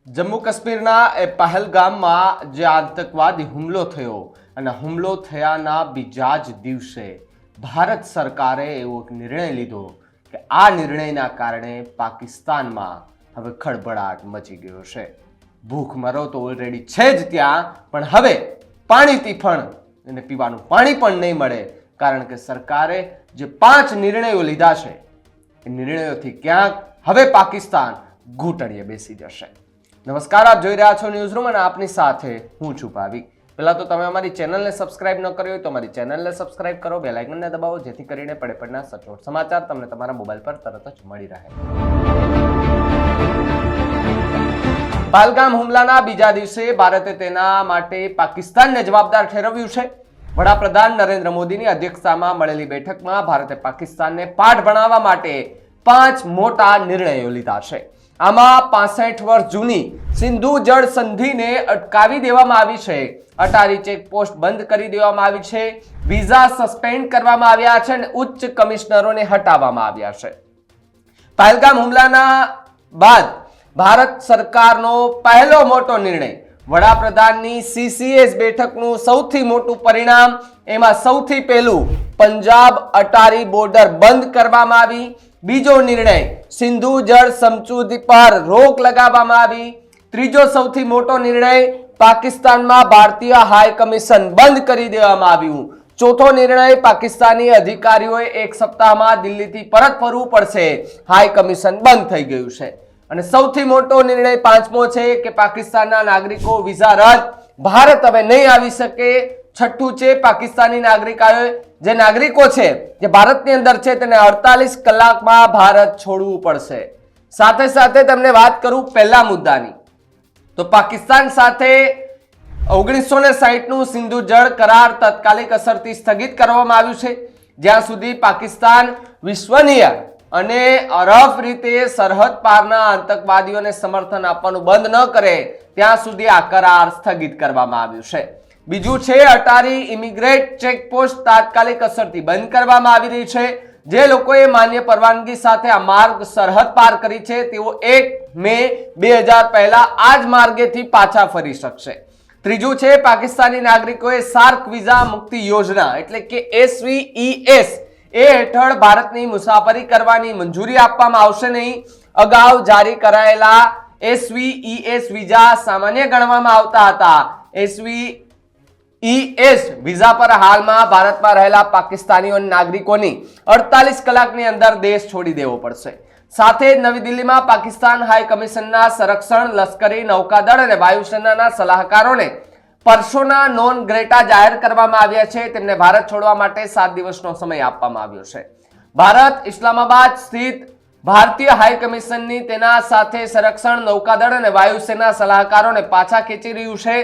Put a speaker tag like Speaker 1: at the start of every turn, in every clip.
Speaker 1: જમ્મુ કાશ્મીરના પહેલગામમાં જે આતંકવાદી હુમલો થયો અને હુમલો થયાના બીજા જ દિવસે ભારત સરકારે એવો એક નિર્ણય લીધો કે આ નિર્ણયના કારણે પાકિસ્તાનમાં હવે ખળભળાટ મચી ગયો છે. ભૂખમરો તો ઓલરેડી છે જ ત્યાં, પણ હવે પાણી તીફણ અને પીવાનું પાણી પણ નહીં મળે, કારણ કે સરકારે જે 5 નિર્ણયો લીધા છે એ નિર્ણયોથી ક્યાંક હવે પાકિસ્તાન ઘૂંટણીએ બેસી જશે. નમસ્કાર, આપ જોઈ રહ્યા છો ન્યૂઝ રૂમ અને આપની સાથે હું છું ભાવિક. પહેલા તો તમે અમારી ચેનલને સબસ્ક્રાઇબ ન કરી હોય તો અમારી ચેનલને સબસ્ક્રાઇબ કરો, બેલ આઇકનને દબાવો, જેથી કરીને પડે પડના સચોટ સમાચાર તમને તમારા મોબાઈલ પર તરત જ મળી રહે. પહેલગામ હુમલાના બીજા દિવસે ભારતે તેના માટે પાકિસ્તાનને જવાબદાર ઠેરવ્યું છે. વડાપ્રધાન નરેન્દ્ર મોદીની અધ્યક્ષતામાં મળેલી બેઠકમાં ભારતે પાકિસ્તાનને પાઠ ભણાવવા માટે 5 મોટા નિર્ણયો લીધા છે. આમાં 65 વર્ષ જૂની સિંધુ જળ સંધિને અટકાવી દેવામાં આવી છે, અટારી ચેકપોસ્ટ બંધ કરી દેવામાં આવી છે, વિઝા સસ્પેન્ડ કરવામાં આવ્યા છે અને ઉચ્ચ કમિશનરોને હટાવવામાં આવ્યા છે. પહેલગામ હુમલાના બાદ ભારત સરકારનો પહેલો મોટો નિર્ણય, વડાપ્રધાનની CCS બેઠકનું સૌથી મોટું પરિણામ, એમાં સૌથી પહેલું પંજાબ અટારી બોર્ડર બંધ કરવામાં આવી. બીજો નિર્ણય, સિંધુ જળ સમજૂતી પર રોક લગાવવામાં આવી. ત્રીજો સૌથી મોટો નિર્ણય, પાકિસ્તાનમાં ભારતીય હાઈ કમિશન બંધ કરી દેવામાં આવ્યું. ચોથો નિર્ણય, પાકિસ્તાની અધિકારીઓએ 1 સપ્તાહમાં દિલ્હીથી પરત ફરવું પડશે, હાઈ કમિશન બંધ થઈ ગયું છે. અને સૌથી મોટો નિર્ણય 5મો છે કે પાકિસ્તાનના નાગરિકો વિઝા રદ, ભારત હવે નહીં આવી શકે. છઠ્ઠું છે, પાકિસ્તાની જે નાગરિકો છે જે ભારતની અંદર છે તેને 48 કલાકમાં ભારત છોડવું પડશે. સાથે સાથે તમને વાત કરું પહેલા મુદ્દાની, તો પાકિસ્તાન સાથે 1960નું સિંધુ જળ કરાર તાત્કાલિક અસરથી સ્થગિત કરવામાં આવ્યું છે. જ્યાં સુધી પાકિસ્તાન વિશ્વનીય અને અરફ રીતે સરહદ પારના આતંકવાદીઓને સમર્થન આપવાનું બંધ ન કરે ત્યાં સુધી આ કરાર સ્થગિત કરવામાં આવ્યું છે. બીજું છે, અટારી ઇમિગ્રેટ ચેકપોસ્ટ તાત્કાલિક અસરથી બંધ કરવામાં આવી રહી છે. જે લોકોએ માન્ય પરવાનગી સાથે આ માર્ગ સરહદ પાર કરી છે તેઓ 1 મે 2000 પહેલા આ જ માર્ગેથી પાછા ફરી શકશે. ત્રીજું છે, પાકિસ્તાની નાગરિકોએ સાર્ક વિઝા મુક્તિ યોજના એટલે કે SVES એ હેઠળ ભારતની મુસાફરી કરવાની મંજૂરી આપવામાં આવશે નહીં. અગાઉ જારી કરાયેલા SVES વિઝા સામાન્ય ગણવામાં આવતા હતા. SVES વિઝા પર હાલમાં ભારતમાં રહેલા પાકિસ્તાનીઓ નાગરિકોની 48 કલાકની અંદર દેશ છોડી દેવો પડશે. સાથે જ નવી દિલ્હીમાં પાકિસ્તાન હાઈ કમિશનના સંરક્ષણ, લશ્કરી, નૌકાદળ અને વાયુસેનાના સલાહકારોને પર્સોના નોન ગ્રેટા જાહેર કરવામાં આવ્યા છે. તેમને ભારત છોડવા માટે 7 દિવસનો સમય આપવામાં આવ્યો છે. ભારત ઇસ્લામાબાદ સ્થિત ભારતીય હાઈ કમિશનની તેના સાથે સંરક્ષણ, નૌકાદળ અને વાયુસેના સલાહકારોને પાછા ખેંચી રહ્યું છે.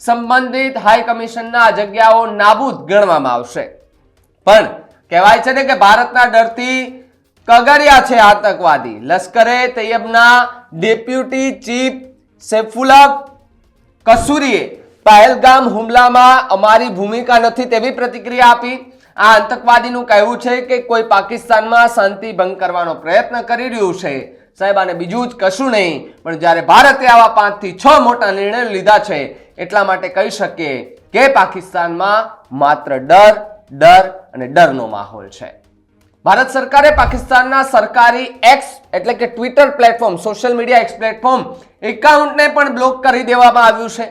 Speaker 1: સંબંધિત હાઈ કમિશનના જગ્યાઓ નાબૂદ ગણવામાં આવશે. પણ કહેવાય છે ને કે ભારતના ડરથી કગર્યા છે આતંકવાદી. લશ્કરે તૈયબના ડેપ્યુટી ચીફ સૈફુલ્લાહ કસૂરીએ પહેલગામ હુમલામાં અમારી ભૂમિકા નથી તેવી પ્રતિક્રિયા આપી. આ આતંકવાદીનું કહેવું છે કે કોઈ પાકિસ્તાનમાં શાંતિ ભંગ કરવાનો પ્રયત્ન કરી રહ્યું છે. સાહેબ, આને બીજું જ કશું નહીં, પણ જ્યારે ભારતે આવા 5 થી 6 મોટા નિર્ણયો લીધા છે એટલા માટે કહી શકીએ કે પાકિસ્તાનમાં માત્ર ડર અને ડરનો માહોલ છે. ભારત સરકારે પાકિસ્તાનના સરકારી એક્સ એટલે કે Twitter platform, social media X platform એકાઉન્ટને પણ બ્લોક કરી દેવામાં આવ્યું છે.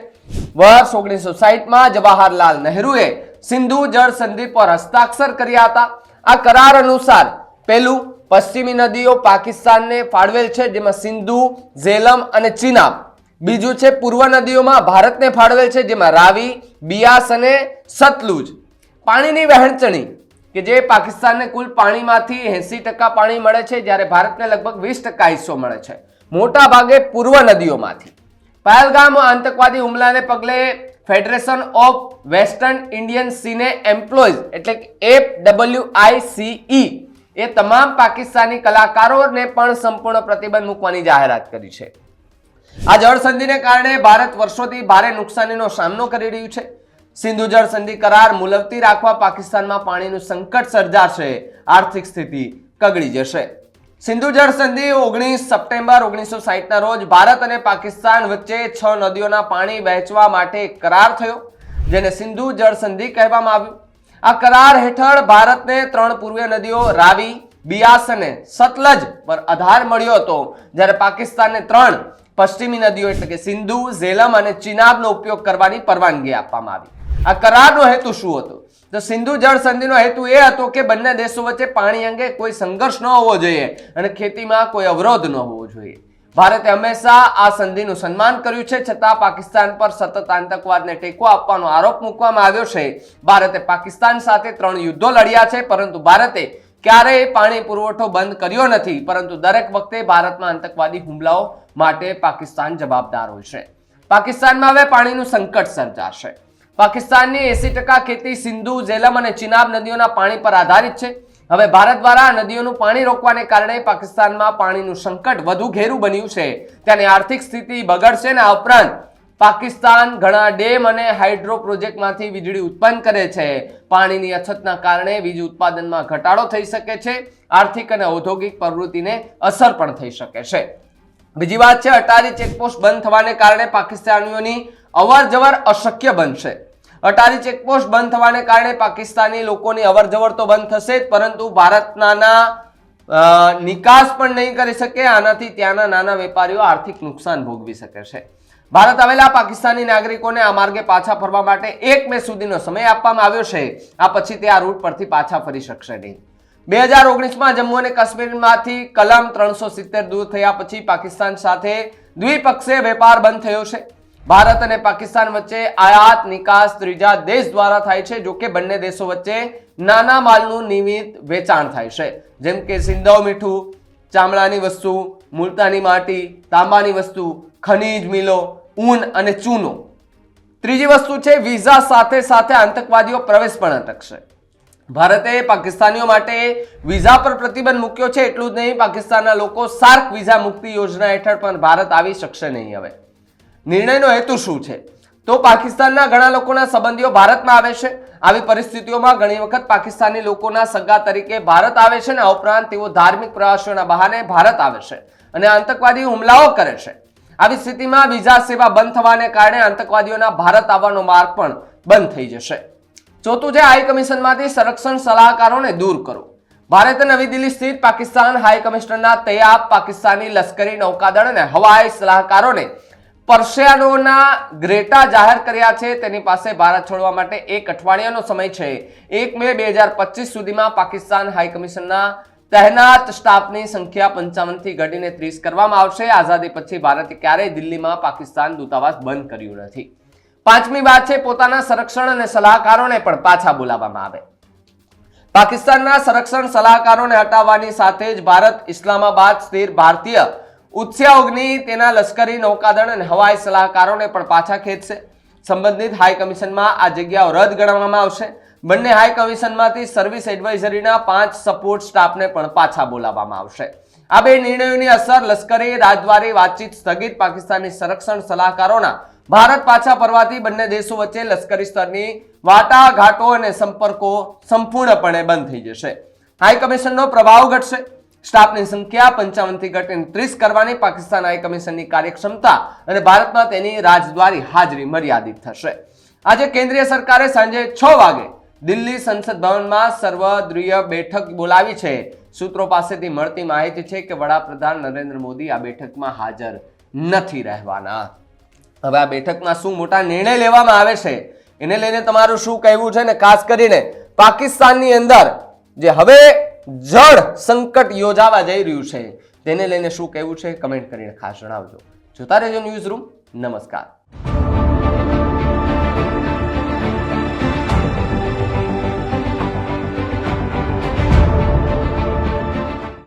Speaker 1: વર્ષ 1960માં જવાહરલાલ નહેરુએ સિંધુ જળ સંધિ પર હસ્તાક્ષર કર્યા હતા. આ કરાર અનુસાર પહેલું, પશ્ચિમી નદીઓ પાકિસ્તાનને ફાળવેલ છે, જેમાં સિંધુ, ઝેલમ અને ચિનાબ. બીજું છે, પૂર્વ નદીઓમાં ભારતને ફાળવેલ છે, જેમાં રાવી, બિયાસ અને સતલુજ. પાણીની વહેંચણી કે જે પાકિસ્તાનને કુલ પાણીમાંથી 80% પાણી મળે છે, જ્યારે ભારતને લગભગ 20% હિસ્સો મળે છે, મોટા ભાગે પૂર્વ નદીઓમાંથી. પહેલગામ આતંકવાદી હુમલાને પગલે federation of western Indian cine employees એટલે કે FWICE એ તમામ પાકિસ્તાની કલાકારોને પણ સંપૂર્ણ પ્રતિબંધ મૂકવાની જાહેરાત કરી છે. આ જળ સંધિને કારણે ભારત વર્ષોથી ભારે નુકસાનીનો સામનો કરી રહ્યું છે. સિંધુ જળ સંધિ કરાર મુલતવી રાખવા પાકિસ્તાનમાં પાણીનું સંકટ સર્જાશે, આર્થિક સ્થિતિ કગડી જશે. સિંધુ જળ સંધિ 19 સપ્ટેમ્બર 1960 ના રોજ ભારત અને પાકિસ્તાન વચ્ચે 6 નદીઓના પાણી વહેંચવા માટે એક કરાર થયો, જેને સિંધુ જળ સંધિ કહેવામાં આવ્યું. આ કરાર હેઠળ ભારતને 3 પૂર્વીય નદીઓ રાવી, બિયાસ અને સતલજ પર આધાર મળ્યો હતો, જ્યારે પાકિસ્તાનને 3 પશ્ચિમી નદીઓ એટલે કે સિંધુ, ઝેલમ અને ચિનાબનો ઉપયોગ કરવાની પરવાનગી આપવામાં આવી. આ કરારનો હેતુ શું હતો? તો સિંધુ જળ સંધિનો હેતુ એ હતો કે બંને દેશો વચ્ચે પાણી અંગે કોઈ સંઘર્ષ ન હોવો જોઈએ અને ખેતીમાં કોઈ અવરોધ ન હોવો જોઈએ. ભારતે હંમેશા આ સંધિનું સન્માન કર્યું છે, છતાં પાકિસ્તાન પર સતત આતંકવાદને ટેકો આપવાનો આરોપ મૂકવામાં આવ્યો છે. ભારતે પાકિસ્તાન સાથે 3 યુદ્ધો લડ્યા છે, પરંતુ ભારતે ક્યારેય પાણી પુરવઠો બંધ કર્યો નથી, પરંતુ દરેક વખતે ભારતમાં આતંકવાદી હુમલાઓ માટે પાકિસ્તાન જવાબદાર હોય છે. પાકિસ્તાનમાં હવે પાણીનું સંકટ સર્જાશે. પાકિસ્તાનની 80% ખેતી સિંધુ, ઝેલમ અને ચિનાબ નદીઓના પાણી પર આધારિત છે. હવે ભારત દ્વારા નદીઓનું પાણી રોકવાને કારણે પાકિસ્તાનમાં પાણીનું સંકટ વધુ ઘેરું બન્યું છે. ત્યાંની આર્થિક સ્થિતિ બગડશે અને આ ઉપરાંત પાકિસ્તાન ઘણા ડેમ અને હાઇડ્રો પ્રોજેક્ટમાંથી વીજળી ઉત્પન્ન કરે છે. પાણીની અછતના કારણે વીજ ઉત્પાદનમાં ઘટાડો થઈ શકે છે. આર્થિક અને ઔદ્યોગિક પ્રવૃત્તિને અસર પણ થઈ શકે છે. બીજી વાત છે, અટારી ચેકપોસ્ટ બંધ થવાને કારણે પાકિસ્તાનીઓની અવરજવર અશક્ય બનશે. અટારી ચેકપોસ્ટ બંધ થવાને કારણે પાકિસ્તાની લોકોની અવરજવર તો બંધ થશે જ, પરંતુ ભારતના નિકાસ પણ નહીં કરી શકે. આનાથી ત્યાંના નાના વેપારીઓ આર્થિક નુકસાન ભોગવી શકે છે. ભારત આવેલા પાકિસ્તાની નાગરિકોને આ માર્ગે પાછા ફરવા માટે 1 મે સુધીનો સમય આપવામાં આવ્યો છે. આ પછી તે આ રૂટ પરથી પાછા ફરી શકશે નહીં. 2019માં જમ્મુ અને કાશ્મીરમાંથી કલમ 370 દૂર થયા પછી પાકિસ્તાન સાથે દ્વિપક્ષીય વેપાર બંધ થયો છે. ભારત અને પાકિસ્તાન વચ્ચે આયાત નિકાસ ત્રીજા દેશ દ્વારા થાય છે. જો કે બંને દેશો વચ્ચે નાના માલનું નિયમિત વેચાણ થાય છે, જેમ કે સિંધવ મીઠું, ચામડાની વસ્તુ, મુલતાની માટી, તાંબાની વસ્તુ, ખનીજ મિલો, ઊન અને ચૂનો. ત્રીજી વસ્તુ છે વિઝા સાથે સાથે આતંકવાદીઓ પ્રવેશ પણ અટકશે. ભારતે પાકિસ્તાનીઓ માટે વિઝા પર પ્રતિબંધ મૂક્યો છે. એટલું જ નહીં, પાકિસ્તાનના લોકો સાર્ક વિઝા મુક્તિ યોજના હેઠળ પણ ભારત આવી શકશે નહીં. હવે નિર્ણયનો હેતુ શું છે? તો પાકિસ્તાનના ઘણા લોકોના સંબંધીઓ ભારતમાં આવે છે. આવી પરિસ્થિતિઓમાં ઘણી વખત પાકિસ્તાની લોકોના સગા તરીકે ભારત આવે છે અને આ ઉપરાંત તેઓ ધાર્મિક પ્રવાસીઓના બહાને ભારત આવે છે અને આતંકવાદી હુમલાઓ કરે છે. આવી સ્થિતિમાં વિઝા સેવા બંધ થવાને કારણે આતંકવાદીઓના ભારત આવવાનો માર્ગ પણ બંધ થઈ જશે. ચોથું છે, હાઈ કમિશનમાંથી સંરક્ષણ સલાહકારોને દૂર કરો. ભારતે નવી દિલ્હી સ્થિત પાકિસ્તાન હાઈ કમિશનરના તૈયાબ પાકિસ્તાની લશ્કરી, નૌકાદળ અને હવાઈ સલાહકારોને પર્શિયાનોના ગ્રેટા જાહેર કર્યા છે. તેની પાસે ભારત છોડવા માટે 1 અઠવાડિયાનો સમય છે. 1 મે 2025 સુધીમાં પાકિસ્તાન હાઈ કમિશનના તહેનાત સ્ટાફની સંખ્યા 55 થી ઘટીને 30 કરવામાં આવશે. આઝાદી પછી ભારતે ક્યારેય દિલ્હીમાં પાકિસ્તાન દૂતાવાસ બંધ કર્યું નથી. પાંચમી વાત છે, પોતાના સંરક્ષણ અને સલાહકારોને પણ પાછા બોલાવવામાં આવે. પાકિસ્તાનના સંરક્ષણ સલાહકારોને હટાવવાની સાથે જ ભારત ઇસ્લામાબાદ સ્થિત ભારતીય ઉચ્ચાયોગની તેના લશ્કરી, નૌકાદળ અને હવાઈ સલાહકારોને પણ પાછા ખેંચશે. સંબંધિત હાઈ કમિશનમાં આ જગ્યાઓ રદ ગણવામાં આવશે. બંને હાઈ કમિશનમાંથી સર્વિસ એડવાઇઝરીના 5 સપોર્ટ સ્ટાફને પણ પાછા બોલાવવામાં આવશે. આ 2 નિર્ણયોની અસર લશ્કરી રાજદ્વારી વાતચીત સ્થગિત, પાકિસ્તાની સંરક્ષણ સલાહકારોના ભારત પાછા ફરવાથી બંને દેશો વચ્ચે લશ્કરી સ્તરની વાટાઘાટો અને સંપર્કો સંપૂર્ણપણે બંધ થઈ જશે. હાઈ કમિશનનો પ્રભાવ ઘટશે. સ્ટાફની સંખ્યા 55 થી ઘટીને 30 કરવાની પાકિસ્તાન હાઈ કમિશનની કાર્યક્ષમતા અને ભારતમાં તેની રાજદ્વારી હાજરી મર્યાદિત થશે. આજે કેન્દ્રીય સરકારે સાંજે 6 વાગે દિલ્હી સંસદ ભવનમાં સર્વદળીય બેઠક બોલાવી છે. સૂત્રો પાસેથી મળતી માહિતી છે કે વડાપ્રધાન નરેન્દ્ર મોદી આ બેઠકમાં હાજર નથી રહેવાના. હવે આ બેઠકમાં શું મોટા નિર્ણય લેવામાં આવે છે એને લઈને તમારું શું કહેવું છે? ને ખાસ કરીને પાકિસ્તાનની અંદર જે હવે જળ સંકટ યોજાવા જઈ રહ્યું છે તેને લઈને શું કહેવું છે? કમેન્ટ કરીને ખાસ જણાવજો. જોતા રહેજો ન્યૂઝ રૂમ. નમસ્કાર.